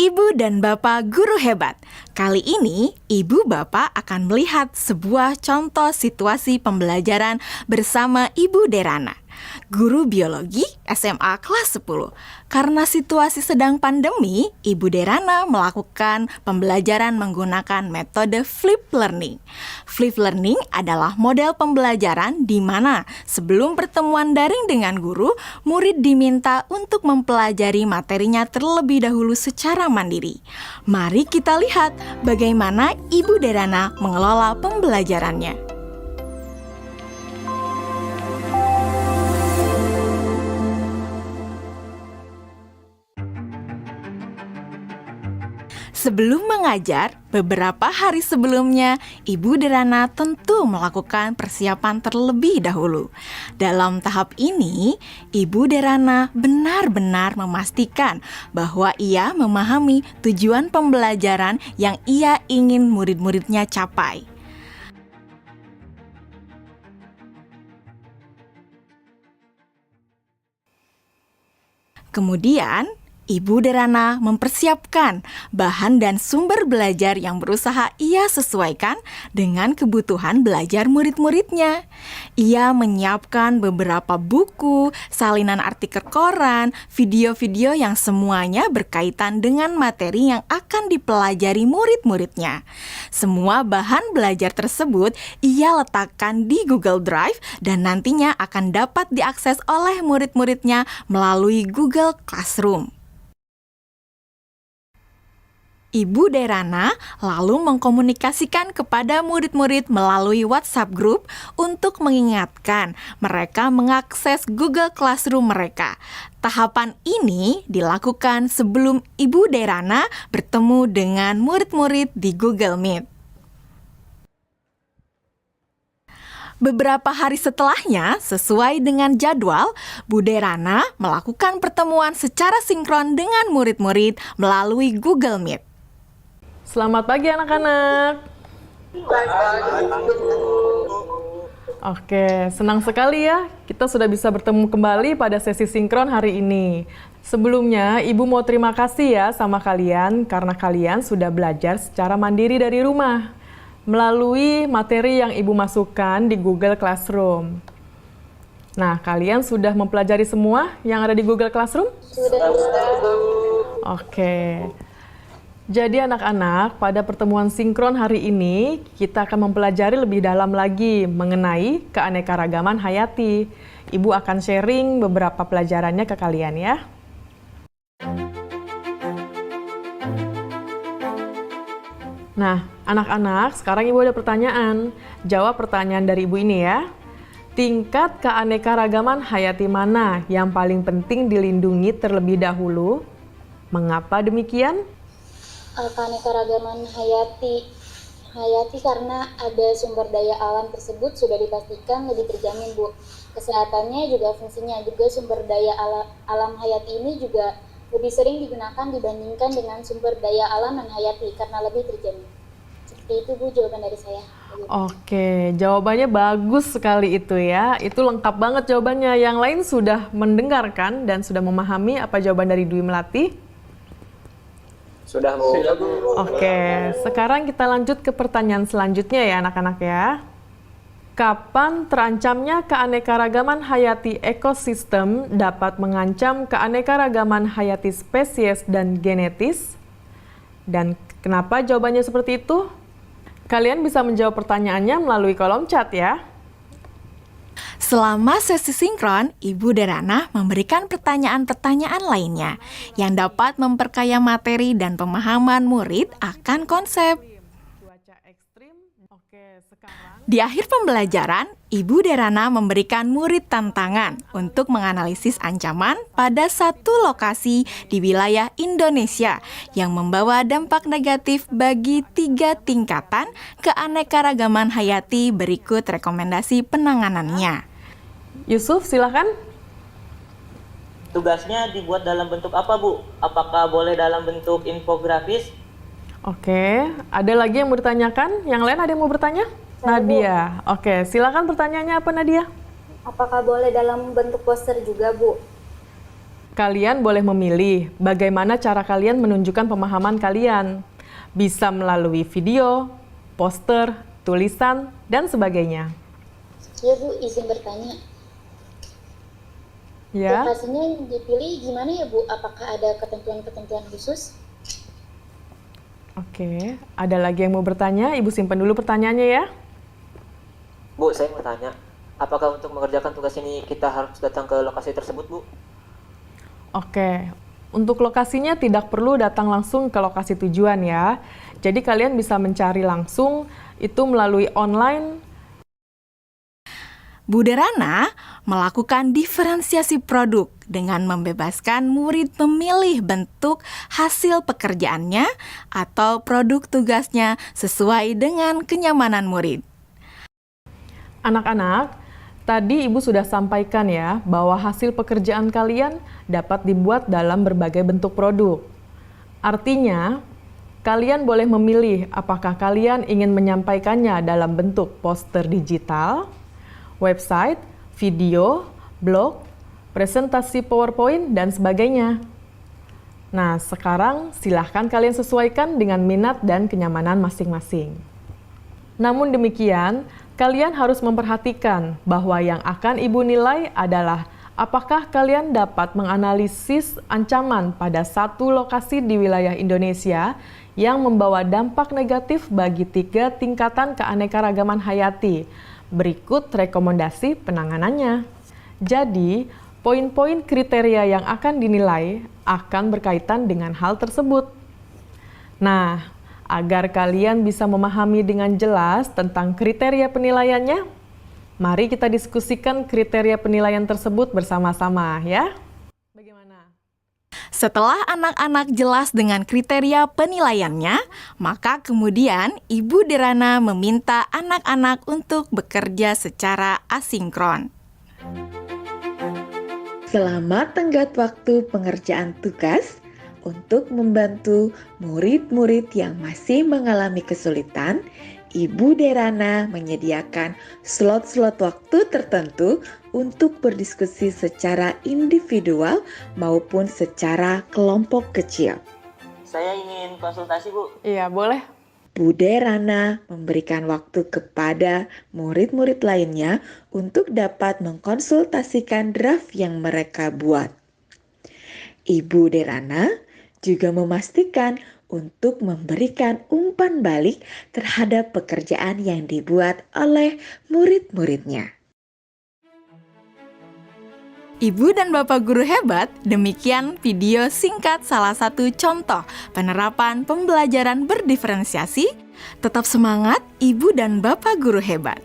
Ibu dan Bapak Guru Hebat. Kali ini, Ibu Bapak akan melihat sebuah contoh situasi pembelajaran bersama Ibu Derana, guru biologi SMA kelas 10. Karena situasi sedang pandemi, Ibu Derana melakukan pembelajaran menggunakan metode flip learning. Flip learning adalah model pembelajaran di mana sebelum pertemuan daring dengan guru, murid diminta untuk mempelajari materinya terlebih dahulu secara mandiri. Mari kita lihat bagaimana Ibu Derana mengelola pembelajarannya. Sebelum mengajar, beberapa hari sebelumnya, Ibu Derana tentu melakukan persiapan terlebih dahulu. Dalam tahap ini, Ibu Derana benar-benar memastikan bahwa ia memahami tujuan pembelajaran yang ia ingin murid-muridnya capai. Kemudian, Ibu Derana mempersiapkan bahan dan sumber belajar yang berusaha ia sesuaikan dengan kebutuhan belajar murid-muridnya. Ia menyiapkan beberapa buku, salinan artikel koran, video-video yang semuanya berkaitan dengan materi yang akan dipelajari murid-muridnya. Semua bahan belajar tersebut ia letakkan di Google Drive dan nantinya akan dapat diakses oleh murid-muridnya melalui Google Classroom. Ibu Derana lalu mengkomunikasikan kepada murid-murid melalui WhatsApp Group untuk mengingatkan mereka mengakses Google Classroom mereka. Tahapan ini dilakukan sebelum Ibu Derana bertemu dengan murid-murid di Google Meet. Beberapa hari setelahnya, sesuai dengan jadwal, Bu Derana melakukan pertemuan secara sinkron dengan murid-murid melalui Google Meet. Selamat pagi anak-anak. Oke, senang sekali ya kita sudah bisa bertemu kembali pada sesi sinkron hari ini. Sebelumnya, Ibu mau terima kasih ya sama kalian karena kalian sudah belajar secara mandiri dari rumah melalui materi yang Ibu masukkan di Google Classroom. Nah, kalian sudah mempelajari semua yang ada di Google Classroom? Sudah. Oke. Jadi anak-anak, pada pertemuan sinkron hari ini, kita akan mempelajari lebih dalam lagi mengenai keanekaragaman hayati. Ibu akan sharing beberapa pelajarannya ke kalian ya. Nah, anak-anak, sekarang Ibu ada pertanyaan. Jawab pertanyaan dari Ibu ini ya. Tingkat keanekaragaman hayati mana yang paling penting dilindungi terlebih dahulu? Mengapa demikian? Keanekaragaman hayati karena ada sumber daya alam tersebut sudah dipastikan lebih terjamin, Bu. Kesehatannya juga fungsinya juga sumber daya alam hayati ini juga lebih sering digunakan dibandingkan dengan sumber daya alam non hayati karena lebih terjamin. Seperti itu, Bu, jawaban dari saya. Oke, jawabannya bagus sekali itu ya. Itu lengkap banget jawabannya. Yang lain sudah mendengarkan dan sudah memahami apa jawaban dari Dwi Melati? Sudah, Bu. Oke, sekarang kita lanjut ke pertanyaan selanjutnya ya anak-anak ya. Kapan terancamnya keanekaragaman hayati ekosistem dapat mengancam keanekaragaman hayati spesies dan genetis? Dan kenapa jawabannya seperti itu? Kalian bisa menjawab pertanyaannya melalui kolom chat ya. Selama sesi sinkron, Ibu Derana memberikan pertanyaan-pertanyaan lainnya yang dapat memperkaya materi dan pemahaman murid akan konsep. Di akhir pembelajaran, Ibu Derana memberikan murid tantangan untuk menganalisis ancaman pada satu lokasi di wilayah Indonesia yang membawa dampak negatif bagi 3 tingkatan keanekaragaman hayati. Berikut rekomendasi penanganannya. Yusuf, silakan. Tugasnya dibuat dalam bentuk apa, Bu? Apakah boleh dalam bentuk infografis? Oke, ada lagi yang mau ditanyakan? Yang lain ada yang mau bertanya? Nadia. Oke, silakan pertanyaannya apa Nadia? Apakah boleh dalam bentuk poster juga, Bu? Kalian boleh memilih bagaimana cara kalian menunjukkan pemahaman kalian. Bisa melalui video, poster, tulisan, dan sebagainya. Ya Bu, izin bertanya. Ya, Lokasinya yang dipilih gimana ya Bu? Apakah ada ketentuan-ketentuan khusus? oke. Ada lagi yang mau bertanya? Ibu simpan dulu pertanyaannya ya. Bu, saya mau tanya, apakah untuk mengerjakan tugas ini kita harus datang ke lokasi tersebut, Bu? Oke, untuk lokasinya tidak perlu datang langsung ke lokasi tujuan ya. Jadi kalian bisa mencari langsung itu melalui online. Bu Derana melakukan diferensiasi produk dengan membebaskan murid memilih bentuk hasil pekerjaannya atau produk tugasnya sesuai dengan kenyamanan murid. Anak-anak, tadi Ibu sudah sampaikan ya bahwa hasil pekerjaan kalian dapat dibuat dalam berbagai bentuk produk. Artinya, kalian boleh memilih apakah kalian ingin menyampaikannya dalam bentuk poster digital, website, video, blog, presentasi PowerPoint, dan sebagainya. Nah, sekarang silahkan kalian sesuaikan dengan minat dan kenyamanan masing-masing. Namun demikian, kalian harus memperhatikan bahwa yang akan Ibu nilai adalah apakah kalian dapat menganalisis ancaman pada satu lokasi di wilayah Indonesia yang membawa dampak negatif bagi 3 tingkatan keanekaragaman hayati. Berikut rekomendasi penanganannya. Jadi, poin-poin kriteria yang akan dinilai akan berkaitan dengan hal tersebut. Nah, agar kalian bisa memahami dengan jelas tentang kriteria penilaiannya, mari kita diskusikan kriteria penilaian tersebut bersama-sama ya. Bagaimana? Setelah anak-anak jelas dengan kriteria penilaiannya, maka kemudian Ibu Derana meminta anak-anak untuk bekerja secara asinkron. Selamat tenggat waktu pengerjaan tugas untuk membantu murid-murid yang masih mengalami kesulitan. Ibu Derana menyediakan slot-slot waktu tertentu untuk berdiskusi secara individual maupun secara kelompok kecil. Saya ingin konsultasi, Bu. Iya, boleh. Bu Derana memberikan waktu kepada murid-murid lainnya untuk dapat mengkonsultasikan draft yang mereka buat. Ibu Derana juga memastikan untuk memberikan umpan balik terhadap pekerjaan yang dibuat oleh murid-muridnya. Ibu dan Bapak Guru Hebat, demikian video singkat salah satu contoh penerapan pembelajaran berdiferensiasi. Tetap semangat Ibu dan Bapak Guru Hebat.